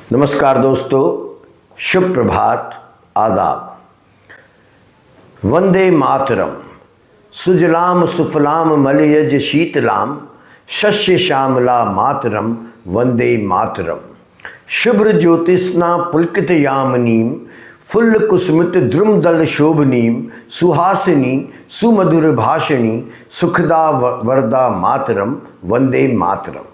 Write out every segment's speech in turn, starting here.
नमस्कार दोस्तों, शुभ प्रभात, आदाब। वंदे मातरम। सुजलाम सुफलाम मलयज शीतलाम शस्य श्यामला मातरम वंदे मातरम। शुभ्र ज्योतिस्ना पुलकित यामिनीम फुल्ल कुसुमित द्रुमदल शोभनीम सुहासिनी सुमधुर भाषिणी सुखदा वरदा मातरम वंदे मातरम।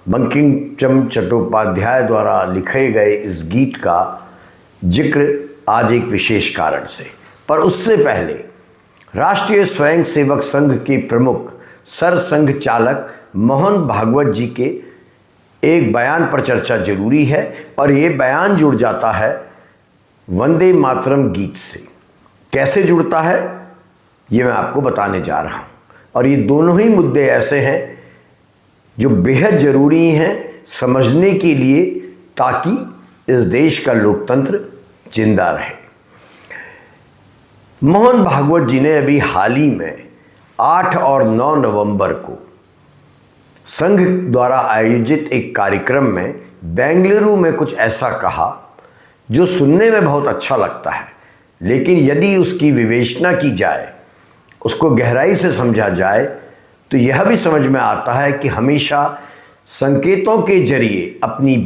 बंकिम चंद्र चट्टोपाध्याय द्वारा लिखे गए इस गीत का जिक्र आज एक विशेष कारण से, पर उससे पहले राष्ट्रीय स्वयंसेवक संघ के प्रमुख सरसंघ चालक मोहन भागवत जी के एक बयान पर चर्चा जरूरी है, और ये बयान जुड़ जाता है वंदे मातरम गीत से। कैसे जुड़ता है ये मैं आपको बताने जा रहा हूँ, और ये दोनों ही मुद्दे ऐसे हैं जो बेहद ज़रूरी हैं समझने के लिए, ताकि इस देश का लोकतंत्र जिंदा रहे। मोहन भागवत जी ने अभी हाल ही में 8 और 9 नवंबर को संघ द्वारा आयोजित एक कार्यक्रम में बेंगलुरु में कुछ ऐसा कहा जो सुनने में बहुत अच्छा लगता है, लेकिन यदि उसकी विवेचना की जाए, उसको गहराई से समझा जाए, तो यह भी समझ में आता है कि हमेशा संकेतों के जरिए अपनी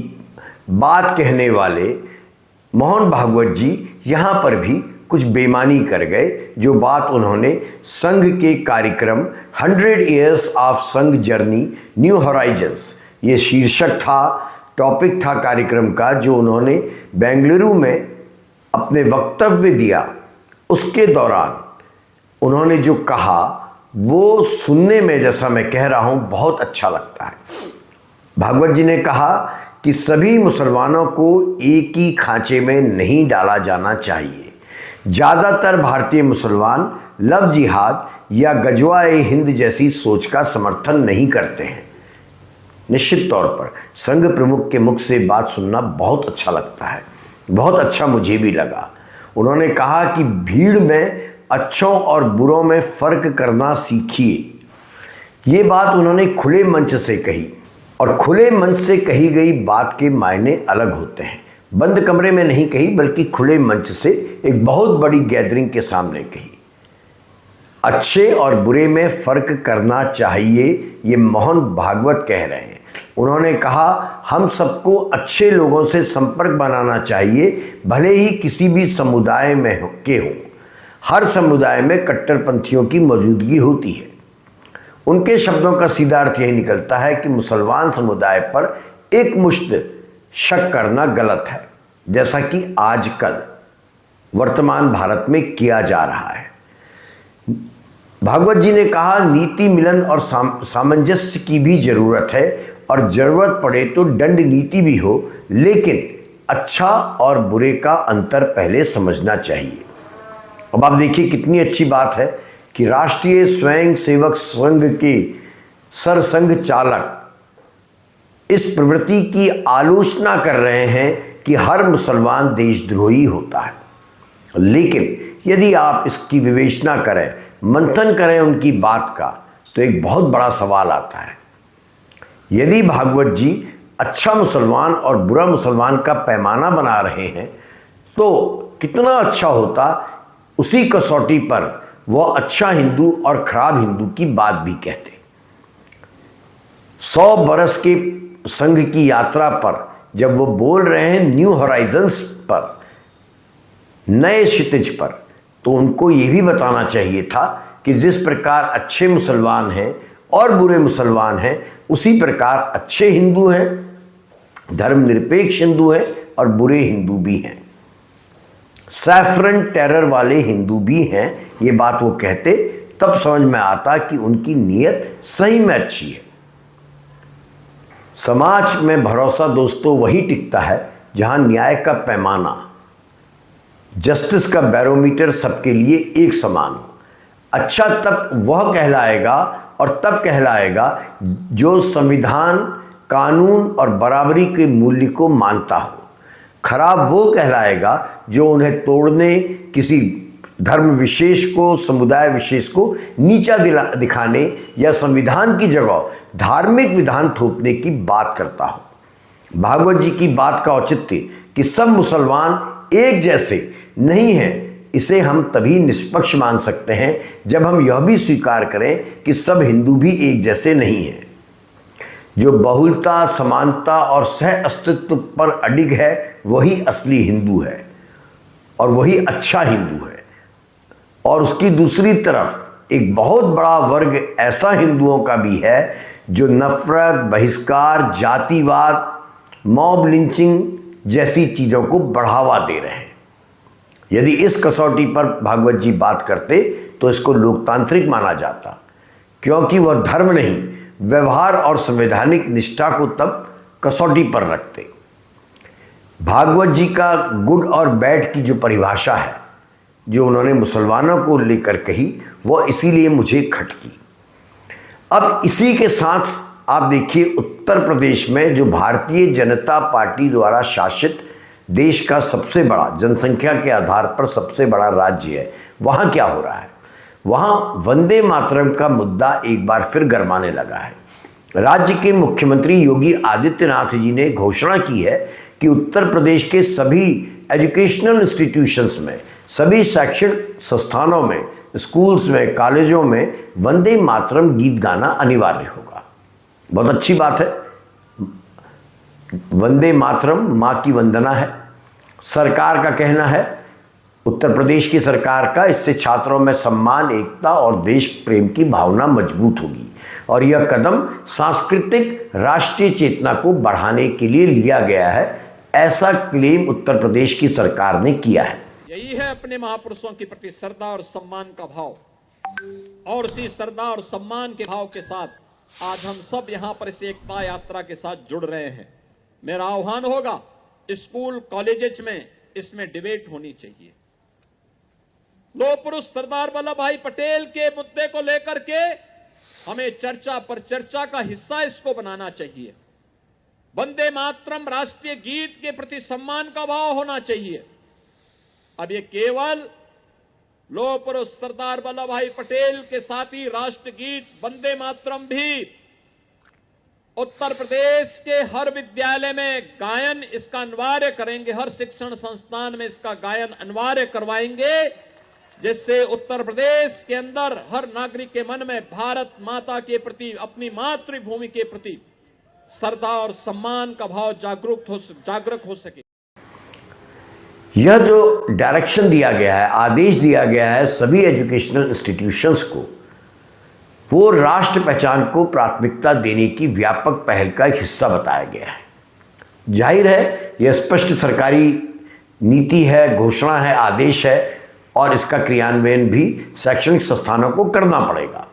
बात कहने वाले मोहन भागवत जी यहाँ पर भी कुछ बेईमानी कर गए। जो बात उन्होंने संघ के कार्यक्रम 100 Years ऑफ संघ जर्नी न्यू हॉराइजन्स, ये शीर्षक था, टॉपिक था कार्यक्रम का, जो उन्होंने बेंगलुरु में अपने वक्तव्य दिया, उसके दौरान उन्होंने जो कहा वो सुनने में, जैसा मैं कह रहा हूँ, बहुत अच्छा लगता है। भागवत जी ने कहा कि सभी मुसलमानों को एक ही खांचे में नहीं डाला जाना चाहिए। ज़्यादातर भारतीय मुसलमान लव जिहाद या गजवा-ए हिंद जैसी सोच का समर्थन नहीं करते हैं। निश्चित तौर पर संघ प्रमुख के मुख से बात सुनना बहुत अच्छा लगता है, बहुत अच्छा मुझे भी लगा। उन्होंने कहा कि भीड़ में अच्छों और बुरों में फ़र्क करना सीखिए। ये बात उन्होंने खुले मंच से कही, और खुले मंच से कही गई बात के मायने अलग होते हैं। बंद कमरे में नहीं कही, बल्कि खुले मंच से एक बहुत बड़ी गैदरिंग के सामने कही। अच्छे और बुरे में फ़र्क करना चाहिए, ये मोहन भागवत कह रहे हैं। उन्होंने कहा हम सबको अच्छे लोगों से संपर्क बनाना चाहिए, भले ही किसी भी समुदाय में हों। हर समुदाय में कट्टरपंथियों की मौजूदगी होती है। उनके शब्दों का सीधा अर्थ यही निकलता है कि मुसलमान समुदाय पर एक मुश्त शक करना गलत है, जैसा कि आजकल वर्तमान भारत में किया जा रहा है। भागवत जी ने कहा नीति मिलन और सामंजस्य की भी ज़रूरत है, और ज़रूरत पड़े तो दंड नीति भी हो, लेकिन अच्छा और बुरे का अंतर पहले समझना चाहिए। अब आप देखिए कितनी अच्छी बात है कि राष्ट्रीय स्वयंसेवक संघ के सरसंघ चालक इस प्रवृत्ति की आलोचना कर रहे हैं कि हर मुसलमान देशद्रोही होता है। लेकिन यदि आप इसकी विवेचना करें, मंथन करें उनकी बात का, तो एक बहुत बड़ा सवाल आता है। यदि भागवत जी अच्छा मुसलमान और बुरा मुसलमान का पैमाना बना रहे हैं, तो कितना अच्छा होता उसी कसौटी पर वह अच्छा हिंदू और खराब हिंदू की बात भी कहते। 100 बरस के संघ की यात्रा पर जब वो बोल रहे हैं न्यू हॉराइजन्स पर, नए क्षितिज पर, तो उनको ये भी बताना चाहिए था कि जिस प्रकार अच्छे मुसलमान हैं और बुरे मुसलमान हैं, उसी प्रकार अच्छे हिंदू हैं, धर्मनिरपेक्ष हिंदू हैं, और बुरे हिंदू भी हैं, सैफरन टेरर वाले हिंदू भी हैं। ये बात वो कहते, तब समझ में आता कि उनकी नीयत सही में अच्छी है। समाज में भरोसा दोस्तों वही टिकता है जहां न्याय का पैमाना, जस्टिस का बैरोमीटर सबके लिए एक समान हो। अच्छा तब वह कहलाएगा और तब कहलाएगा जो संविधान, कानून और बराबरी के मूल्य को मानता हो। खराब वो कहलाएगा जो उन्हें तोड़ने, किसी धर्म विशेष को, समुदाय विशेष को नीचा दिखाने या संविधान की जगह धार्मिक विधान थोपने की बात करता हो। भागवत जी की बात का औचित्य कि सब मुसलमान एक जैसे नहीं हैं, इसे हम तभी निष्पक्ष मान सकते हैं जब हम यह भी स्वीकार करें कि सब हिंदू भी एक जैसे नहीं हैं। जो बहुलता, समानता और सह अस्तित्व पर अडिग है वही असली हिंदू है और वही अच्छा हिंदू है। और उसकी दूसरी तरफ एक बहुत बड़ा वर्ग ऐसा हिंदुओं का भी है जो नफरत, बहिष्कार, जातिवाद, मॉब लिंचिंग जैसी चीज़ों को बढ़ावा दे रहे हैं। यदि इस कसौटी पर भागवत जी बात करते तो इसको लोकतांत्रिक माना जाता, क्योंकि वह धर्म नहीं, व्यवहार और संवैधानिक निष्ठा को तब कसौटी पर रखते। भागवत जी का गुड और बैड की जो परिभाषा है जो उन्होंने मुसलमानों को लेकर कही, वह इसीलिए मुझे खटकी। अब इसी के साथ आप देखिए उत्तर प्रदेश में जो भारतीय जनता पार्टी द्वारा शासित देश का सबसे बड़ा, जनसंख्या के आधार पर सबसे बड़ा राज्य है, वहाँ क्या हो रहा है? वहाँ वंदे मातरम का मुद्दा एक बार फिर गरमाने लगा है। राज्य के मुख्यमंत्री योगी आदित्यनाथ जी ने घोषणा की है कि उत्तर प्रदेश के सभी एजुकेशनल इंस्टीट्यूशंस में, सभी शैक्षणिक संस्थानों में, स्कूल्स में, कॉलेजों में वंदे मातरम गीत गाना अनिवार्य होगा। बहुत अच्छी बात है। वंदे मातरम माँ की वंदना है। सरकार का कहना है, उत्तर प्रदेश की सरकार का, इससे छात्रों में सम्मान, एकता और देश प्रेम की भावना मजबूत होगी और यह कदम सांस्कृतिक राष्ट्रीय चेतना को बढ़ाने के लिए लिया गया है, ऐसा क्लेम उत्तर प्रदेश की सरकार ने किया है। यही है अपने महापुरुषों के प्रति श्रद्धा और सम्मान का भाव, और इसी श्रद्धा और सम्मान के भाव के साथ आज हम सब यहाँ पर इस एकता यात्रा के साथ जुड़ रहे हैं। मेरा आह्वान होगा, स्कूल कॉलेजेस में इसमें डिबेट होनी चाहिए। लोह पुरुष सरदार वल्लभ भाई पटेल के मुद्दे को लेकर के हमें चर्चा पर चर्चा का हिस्सा इसको बनाना चाहिए। वंदे मातरम राष्ट्रीय गीत के प्रति सम्मान का भाव होना चाहिए। अब ये केवल लोह पुरुष सरदार वल्लभ भाई पटेल के साथ ही राष्ट्रगीत वंदे मातरम भी उत्तर प्रदेश के हर विद्यालय में गायन इसका अनिवार्य करेंगे, हर शिक्षण संस्थान में इसका गायन अनिवार्य करवाएंगे, जिससे उत्तर प्रदेश के अंदर हर नागरिक के मन में भारत माता के प्रति, अपनी मातृभूमि के प्रति श्रद्धा और सम्मान का भाव जागरूक हो सके। यह जो डायरेक्शन दिया गया है, आदेश दिया गया है सभी एजुकेशनल इंस्टीट्यूशंस को, वो राष्ट्र पहचान को प्राथमिकता देने की व्यापक पहल का एक हिस्सा बताया गया है। जाहिर है यह स्पष्ट सरकारी नीति है, घोषणा है, आदेश है और इसका क्रियान्वयन भी शैक्षणिक संस्थानों को करना पड़ेगा।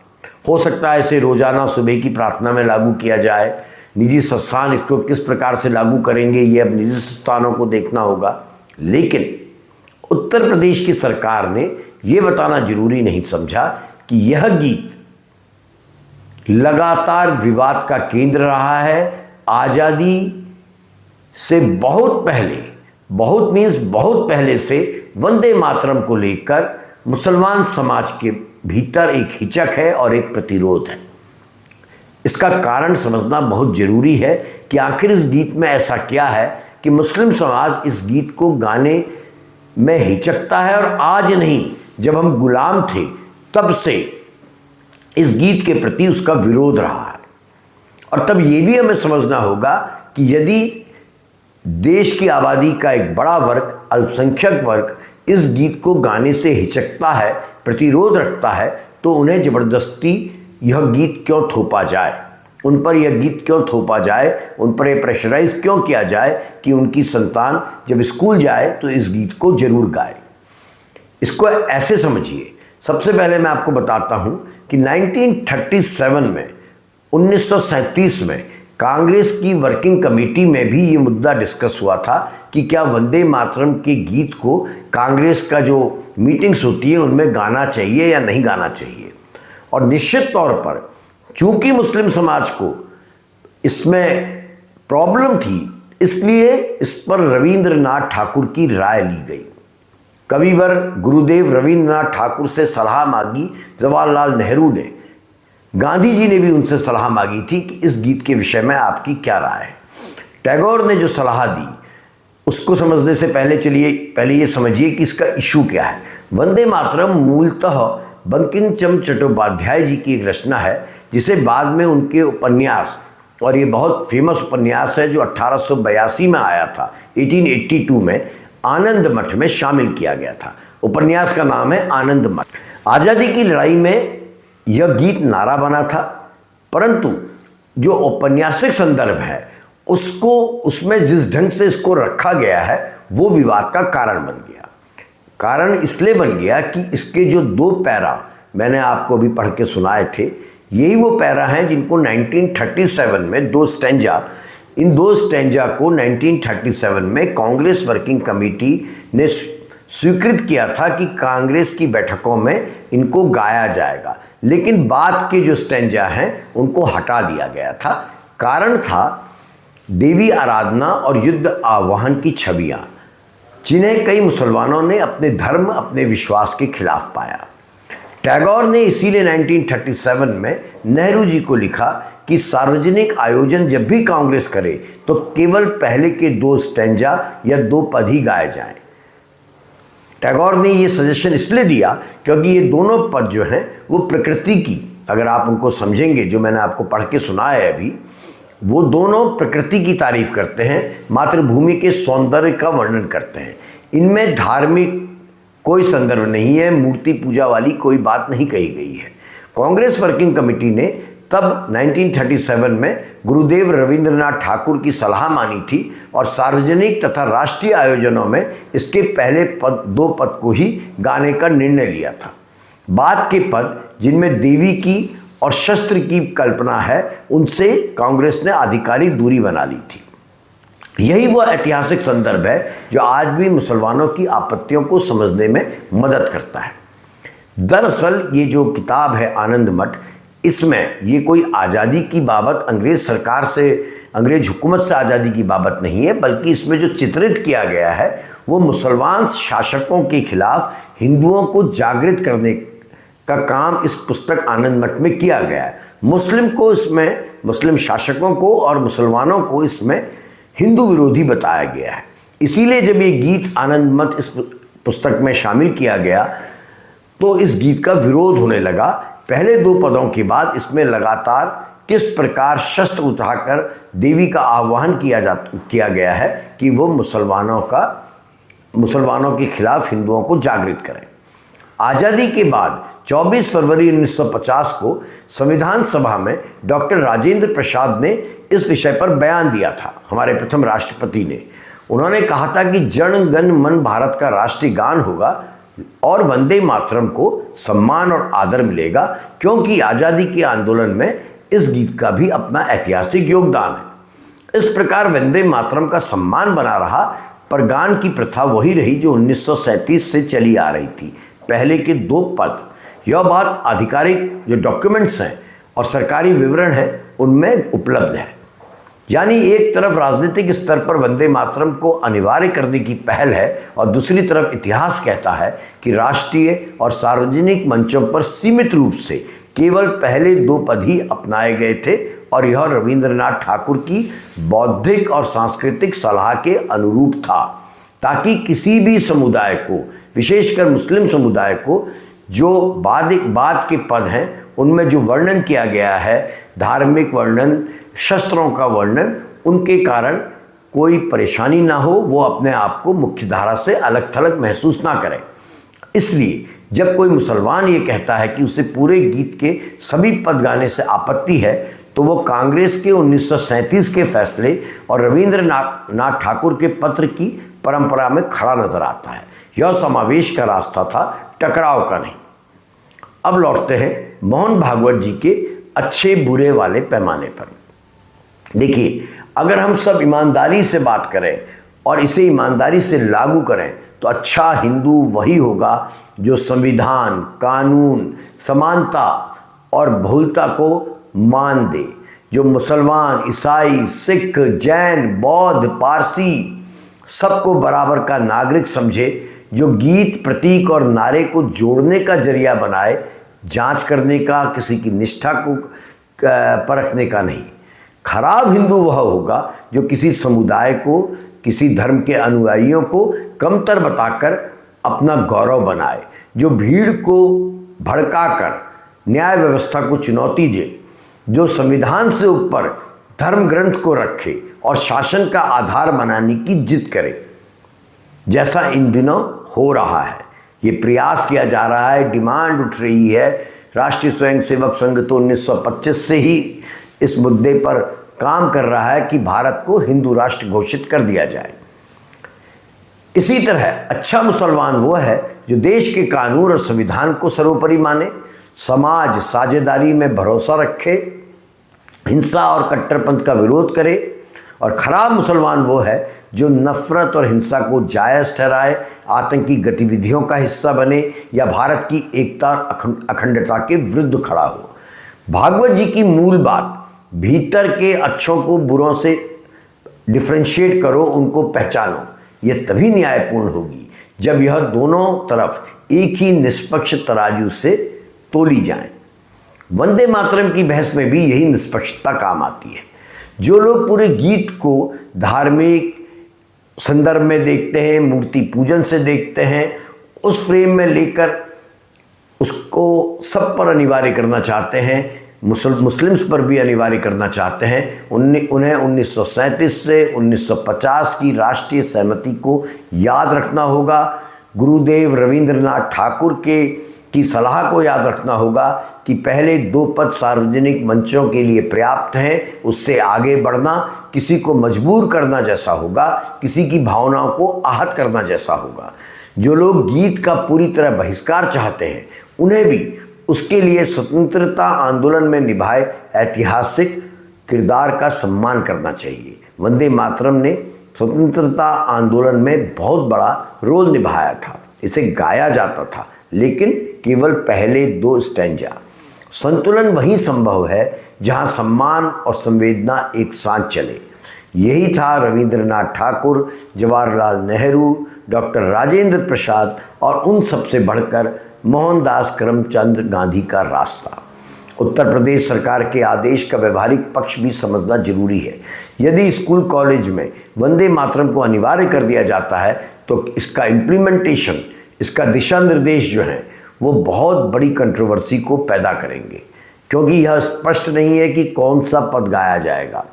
हो सकता है इसे रोजाना सुबह की प्रार्थना में लागू किया जाए। निजी संस्थान इसको किस प्रकार से लागू करेंगे ये अब निजी संस्थानों को देखना होगा, लेकिन उत्तर प्रदेश की सरकार ने यह बताना जरूरी नहीं समझा कि यह गीत लगातार विवाद का केंद्र रहा है। आज़ादी से बहुत पहले, बहुत पहले से वंदे मातरम को लेकर मुसलमान समाज के भीतर एक हिचक है और एक प्रतिरोध है। इसका कारण समझना बहुत जरूरी है कि आखिर इस गीत में ऐसा क्या है कि मुस्लिम समाज इस गीत को गाने में हिचकता है। और आज नहीं, जब हम गुलाम थे तब से इस गीत के प्रति उसका विरोध रहा है। और तब ये भी हमें समझना होगा कि यदि देश की आबादी का एक बड़ा वर्ग, अल्पसंख्यक वर्ग इस गीत को गाने से हिचकता है, प्रतिरोध रखता है, तो उन्हें ज़बरदस्ती यह गीत क्यों थोपा जाए, उन पर यह गीत क्यों थोपा जाए, उन पर यह प्रेशराइज क्यों किया जाए कि उनकी संतान जब स्कूल जाए तो इस गीत को जरूर गाए। इसको ऐसे समझिए। सबसे पहले मैं आपको बताता हूं कि 1937 में, 1937 में कांग्रेस की वर्किंग कमेटी में भी ये मुद्दा डिस्कस हुआ था कि क्या वंदे मातरम के गीत को कांग्रेस का जो मीटिंग्स होती है उनमें गाना चाहिए या नहीं गाना चाहिए। और निश्चित तौर पर चूंकि मुस्लिम समाज को इसमें प्रॉब्लम थी, इसलिए इस पर रविंद्रनाथ ठाकुर की राय ली गई। कविवर गुरुदेव रविंद्रनाथ ठाकुर से सलाह मांगी जवाहरलाल नेहरू ने। गांधी जी ने भी उनसे सलाह मांगी थी कि इस गीत के विषय में आपकी क्या राय है। टैगोर ने जो सलाह दी उसको समझने से पहले ये समझिए कि इसका इशू क्या है। वंदे मातरम मूलतः बंकिम चंद्र चट्टोपाध्याय जी की एक रचना है, जिसे बाद में उनके उपन्यास, और ये बहुत फेमस उपन्यास है जो 1882 में आया था, 1882 में आनंद मठ में शामिल किया गया था। उपन्यास का नाम है आनंद मठ। आज़ादी की लड़ाई में यह गीत नारा बना था, परंतु जो औपन्यासिक संदर्भ है उसमें जिस ढंग से इसको रखा गया है वो विवाद का कारण बन गया। कारण इसलिए बन गया कि इसके जो 2 पैरा मैंने आपको अभी पढ़ के सुनाए थे, यही वो पैरा हैं जिनको 1937 में 2 स्टैंजा, इन 2 स्टैंजा को 1937 में कांग्रेस वर्किंग कमेटी ने स्वीकृत किया था कि कांग्रेस की बैठकों में इनको गाया जाएगा, लेकिन बाद के जो स्टैंजा हैं उनको हटा दिया गया था। कारण था देवी आराधना और युद्ध आह्वान की छवियां, जिन्हें कई मुसलमानों ने अपने धर्म, अपने विश्वास के खिलाफ पाया। टैगोर ने इसीलिए 1937 में नेहरू जी को लिखा कि सार्वजनिक आयोजन जब भी कांग्रेस करे तो केवल पहले के 2 स्टैंजा या 2 पद ही गाए जाएं। टैगोर ने ये सजेशन इसलिए दिया क्योंकि ये दोनों पद जो हैं वो प्रकृति की, अगर आप उनको समझेंगे, जो मैंने आपको पढ़ के सुनाया है अभी, वो दोनों प्रकृति की तारीफ करते हैं, मातृभूमि के सौंदर्य का वर्णन करते हैं। इनमें धार्मिक कोई संदर्भ नहीं है, मूर्ति पूजा वाली कोई बात नहीं कही गई है। कांग्रेस वर्किंग कमेटी ने तब 1937 में गुरुदेव रविंद्रनाथ ठाकुर की सलाह मानी थी और सार्वजनिक तथा राष्ट्रीय आयोजनों में इसके पहले 2 पद को ही गाने का निर्णय लिया था। बाद के पद, जिनमें देवी की और शस्त्र की कल्पना है, उनसे कांग्रेस ने आधिकारिक दूरी बना ली थी। यही वह ऐतिहासिक संदर्भ है जो आज भी मुसलमानों की आपत्तियों को समझने में मदद करता है। दरअसल ये जो किताब है आनंद मठ, इसमें ये कोई आज़ादी की बाबत अंग्रेज हुकूमत से आज़ादी की बाबत नहीं है, बल्कि इसमें जो चित्रित किया गया है वो मुसलमान शासकों के खिलाफ हिंदुओं को जागृत करने का काम इस पुस्तक आनंद मठ में किया गया है। मुस्लिम शासकों को और मुसलमानों को इसमें हिंदू विरोधी बताया गया है। इसीलिए जब ये गीत आनंद मठ इस पुस्तक में शामिल किया गया तो इस गीत का विरोध होने लगा। पहले 2 पदों के बाद इसमें लगातार किस प्रकार शस्त्र उठाकर देवी का आह्वान किया गया है कि वो मुसलमानों के खिलाफ हिंदुओं को जागृत करें। आज़ादी के बाद 24 फरवरी 1950 को संविधान सभा में डॉक्टर राजेंद्र प्रसाद ने इस विषय पर बयान दिया था, हमारे प्रथम राष्ट्रपति ने। उन्होंने कहा था कि जन गण मन भारत का राष्ट्रीय गान होगा और वंदे मातरम को सम्मान और आदर मिलेगा, क्योंकि आज़ादी के आंदोलन में इस गीत का भी अपना ऐतिहासिक योगदान है। इस प्रकार वंदे मातरम का सम्मान बना रहा, पर गान की प्रथा वही रही जो 1937 से चली आ रही थी। पहले के 2 पद, यह बात आधिकारिक जो डॉक्यूमेंट्स हैं और सरकारी विवरण हैं उनमें उपलब्ध है। यानी एक तरफ राजनीतिक स्तर पर वंदे मातरम को अनिवार्य करने की पहल है और दूसरी तरफ इतिहास कहता है कि राष्ट्रीय और सार्वजनिक मंचों पर सीमित रूप से केवल पहले 2 पद ही अपनाए गए थे और यह रविंद्रनाथ ठाकुर की बौद्धिक और सांस्कृतिक सलाह के अनुरूप था, ताकि किसी भी समुदाय को, विशेषकर मुस्लिम समुदाय को, जो बाद के पद हैं उनमें जो वर्णन किया गया है, धार्मिक वर्णन, शस्त्रों का वर्णन, उनके कारण कोई परेशानी ना हो, वो अपने आप को मुख्यधारा से अलग थलग महसूस ना करें। इसलिए जब कोई मुसलमान ये कहता है कि उसे पूरे गीत के सभी पद गाने से आपत्ति है, तो वो कांग्रेस के 1937 के फैसले और रविंद्रनाथ ठाकुर के पत्र की परंपरा में खड़ा नजर आता है। यह समावेश का रास्ता था, टकराव का नहीं। अब लौटते हैं मोहन भागवत जी के अच्छे बुरे वाले पैमाने पर। देखिए, अगर हम सब ईमानदारी से बात करें और इसे ईमानदारी से लागू करें तो अच्छा हिंदू वही होगा जो संविधान, कानून, समानता और बहुलता को मान दे, जो मुसलमान, ईसाई, सिख, जैन, बौद्ध, पारसी सबको बराबर का नागरिक समझे, जो गीत, प्रतीक और नारे को जोड़ने का जरिया बनाए, जांच करने का, किसी की निष्ठा को परखने का नहीं। खराब हिंदू वह होगा जो किसी समुदाय को, किसी धर्म के अनुयायियों को कमतर बताकर अपना गौरव बनाए, जो भीड़ को भड़काकर न्याय व्यवस्था को चुनौती दे, जो संविधान से ऊपर धर्म ग्रंथ को रखे और शासन का आधार बनाने की जिद करे, जैसा इन दिनों हो रहा है। ये प्रयास किया जा रहा है, डिमांड उठ रही है। राष्ट्रीय स्वयंसेवक संघ तो 1925 से ही इस मुद्दे पर काम कर रहा है कि भारत को हिंदू राष्ट्र घोषित कर दिया जाए। इसी तरह अच्छा मुसलमान वो है जो देश के कानून और संविधान को सर्वोपरि माने, समाज साझेदारी में भरोसा रखे, हिंसा और कट्टरपंथ का विरोध करे। और खराब मुसलमान वो है जो नफरत और हिंसा को जायज़ ठहराए, आतंकी गतिविधियों का हिस्सा बने या भारत की एकता अखंडता के विरुद्ध खड़ा हो। भागवत जी की मूल बात, भीतर के अच्छों को बुरों से डिफ्रेंशिएट करो, उनको पहचानो, यह तभी न्यायपूर्ण होगी जब यह दोनों तरफ एक ही निष्पक्ष तराजू से तोली जाए। वंदे मातरम की बहस में भी यही निष्पक्षता काम आती है। जो लोग पूरे गीत को धार्मिक संदर्भ में देखते हैं, मूर्ति पूजन से देखते हैं, उस फ्रेम में लेकर उसको सब पर अनिवार्य करना चाहते हैं, मुस्लिम्स पर भी अनिवार्य करना चाहते हैं, उन्हें 1937 से 1950 की राष्ट्रीय सहमति को याद रखना होगा। गुरुदेव रविंद्रनाथ ठाकुर की सलाह को याद रखना होगा कि पहले 2 पद सार्वजनिक मंचों के लिए पर्याप्त हैं, उससे आगे बढ़ना किसी को मजबूर करना जैसा होगा, किसी की भावनाओं को आहत करना जैसा होगा। जो लोग गीत का पूरी तरह बहिष्कार चाहते हैं, उन्हें भी उसके लिए स्वतंत्रता आंदोलन में निभाए ऐतिहासिक किरदार का सम्मान करना चाहिए। वंदे मातरम ने स्वतंत्रता आंदोलन में बहुत बड़ा रोल निभाया था, इसे गाया जाता था, लेकिन केवल पहले 2 स्टैंजा। संतुलन वहीं संभव है जहां सम्मान और संवेदना एक साथ चले। यही था रविंद्रनाथ ठाकुर, जवाहरलाल नेहरू, डॉक्टर राजेंद्र प्रसाद और उन सबसे बढ़कर मोहनदास करमचंद गांधी का रास्ता। उत्तर प्रदेश सरकार के आदेश का व्यवहारिक पक्ष भी समझना जरूरी है। यदि स्कूल कॉलेज में वंदे मातरम को अनिवार्य कर दिया जाता है तो इसका इम्प्लीमेंटेशन, इसका दिशा निर्देश जो हैं वो बहुत बड़ी कंट्रोवर्सी को पैदा करेंगे, क्योंकि यह स्पष्ट नहीं है कि कौन सा पद गाया जाएगा।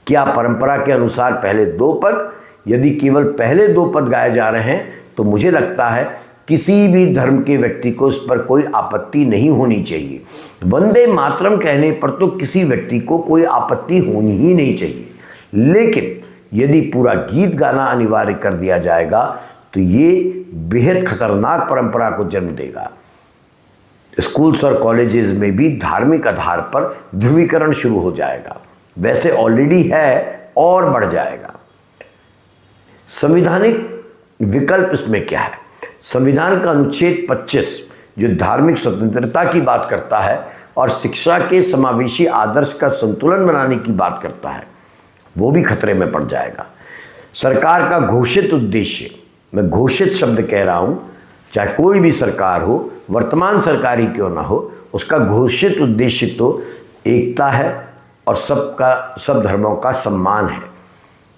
क्या परंपरा के अनुसार पहले 2 पद? यदि केवल पहले 2 पद गाए जा रहे हैं तो मुझे लगता है किसी भी धर्म के व्यक्ति को इस पर कोई आपत्ति नहीं होनी चाहिए। वंदे मातरम कहने पर तो किसी व्यक्ति को कोई आपत्ति होनी ही नहीं चाहिए, लेकिन यदि पूरा गीत गाना अनिवार्य कर दिया जाएगा तो ये बेहद खतरनाक परंपरा को जन्म देगा। स्कूल्स और कॉलेजेस में भी धार्मिक आधार पर ध्रुवीकरण शुरू हो जाएगा, वैसे ऑलरेडी है और बढ़ जाएगा। संवैधानिक विकल्प इसमें क्या है? संविधान का अनुच्छेद 25 जो धार्मिक स्वतंत्रता की बात करता है और शिक्षा के समावेशी आदर्श का संतुलन बनाने की बात करता है, वो भी खतरे में पड़ जाएगा। सरकार का घोषित उद्देश्य, मैं घोषित शब्द कह रहा हूँ, चाहे कोई भी सरकार हो, वर्तमान सरकार ही क्यों ना हो, उसका घोषित उद्देश्य तो एकता है और सब धर्मों का सम्मान है।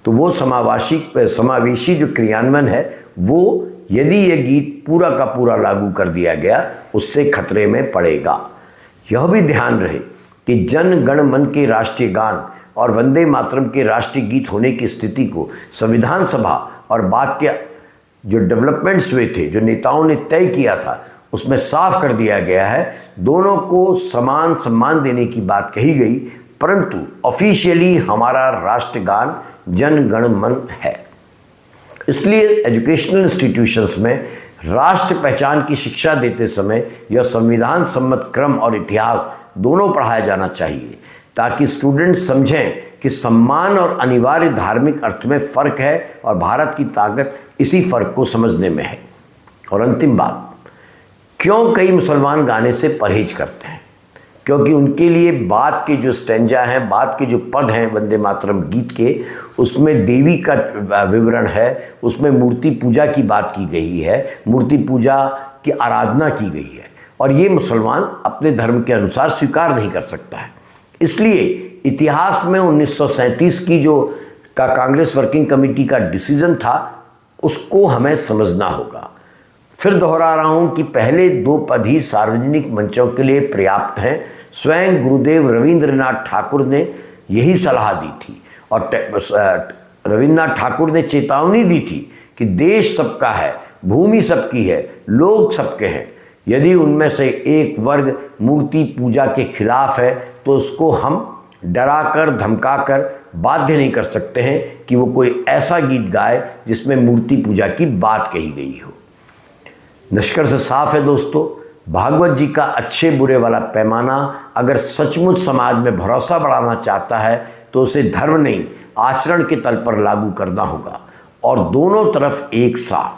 तो वो समावेशी जो क्रियान्वयन है, वो यदि ये गीत पूरा का पूरा लागू कर दिया गया, उससे खतरे में पड़ेगा। यह भी ध्यान रहे कि जन गण मन के राष्ट्रीय गान और वंदे मातरम के राष्ट्रीय गीत होने की स्थिति को संविधान सभा और बाद के जो डेवलपमेंट्स हुए थे, जो नेताओं ने तय किया था, उसमें साफ कर दिया गया है दोनों को समान सम्मान देने की बात कही गई, परंतु ऑफिशियली हमारा राष्ट्रगान जन गण मन है। इसलिए एजुकेशनल इंस्टीट्यूशंस में राष्ट्र पहचान की शिक्षा देते समय यह संविधान सम्मत क्रम और इतिहास दोनों पढ़ाया जाना चाहिए, ताकि स्टूडेंट समझें कि सम्मान और अनिवार्य धार्मिक अर्थ में फ़र्क है और भारत की ताकत इसी फ़र्क को समझने में है। और अंतिम बात, क्यों कई मुसलमान गाने से परहेज करते हैं? क्योंकि उनके लिए बाद के जो स्टैंजा हैं, बाद के जो पद हैं वंदे मातरम गीत के, उसमें देवी का विवरण है, उसमें मूर्ति पूजा की बात की गई है, मूर्ति पूजा की आराधना की गई है, और ये मुसलमान अपने धर्म के अनुसार स्वीकार नहीं कर सकता है। इसलिए इतिहास में 1937 की जो कांग्रेस वर्किंग कमेटी का डिसीजन था उसको हमें समझना होगा। फिर दोहरा रहा हूं कि पहले 2 पद ही सार्वजनिक मंचों के लिए पर्याप्त हैं। स्वयं गुरुदेव रविंद्रनाथ ठाकुर ने यही सलाह दी थी और रविंद्रनाथ ठाकुर ने चेतावनी दी थी कि देश सबका है, भूमि सबकी है, लोग सबके हैं। यदि उनमें से एक वर्ग मूर्ति पूजा के खिलाफ है तो उसको हम डराकर धमकाकर बाध्य नहीं कर सकते हैं कि वो कोई ऐसा गीत गाए जिसमें मूर्ति पूजा की बात कही गई हो। निष्कर्ष साफ है दोस्तों, भागवत जी का अच्छे बुरे वाला पैमाना अगर सचमुच समाज में भरोसा बढ़ाना चाहता है तो उसे धर्म नहीं आचरण के तल पर लागू करना होगा और दोनों तरफ एक साथ,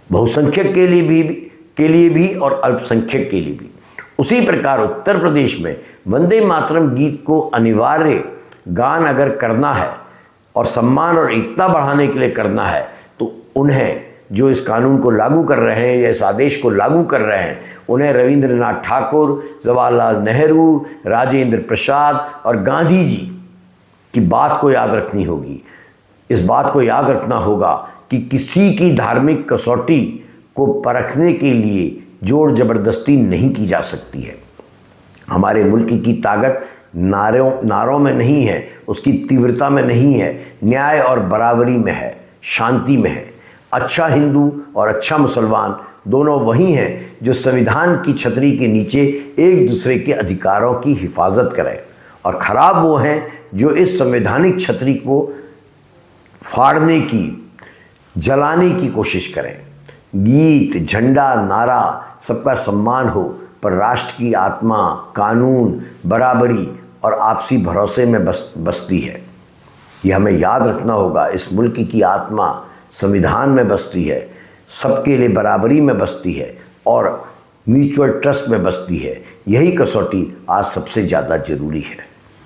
बहुसंख्यक के लिए भी और अल्पसंख्यक के लिए भी। उसी प्रकार उत्तर प्रदेश में वंदे मातरम गीत को अनिवार्य गान अगर करना है और सम्मान और एकता बढ़ाने के लिए करना है तो उन्हें जो इस कानून को लागू कर रहे हैं या इस आदेश को लागू कर रहे हैं उन्हें रविंद्रनाथ ठाकुर, जवाहरलाल नेहरू, राजेंद्र प्रसाद और गांधी जी की बात को याद रखनी होगी। इस बात को याद रखना होगा कि किसी की धार्मिक कसौटी को परखने के लिए जोर जबरदस्ती नहीं की जा सकती है। हमारे मुल्क की ताकत नारों में नहीं है, उसकी तीव्रता में नहीं है, न्याय और बराबरी में है, शांति में है। अच्छा हिंदू और अच्छा मुसलमान दोनों वही हैं जो संविधान की छतरी के नीचे एक दूसरे के अधिकारों की हिफाजत करें और खराब वो हैं जो इस संवैधानिक छतरी को फाड़ने की, जलाने की कोशिश करें। गीत, झंडा, नारा सबका सम्मान हो पर राष्ट्र की आत्मा कानून, बराबरी और आपसी भरोसे में बसती है। यह हमें याद रखना होगा। इस मुल्क की आत्मा संविधान में बसती है, सबके लिए बराबरी में बसती है और म्यूचुअल ट्रस्ट में बसती है। यही कसौटी आज सबसे ज़्यादा ज़रूरी है।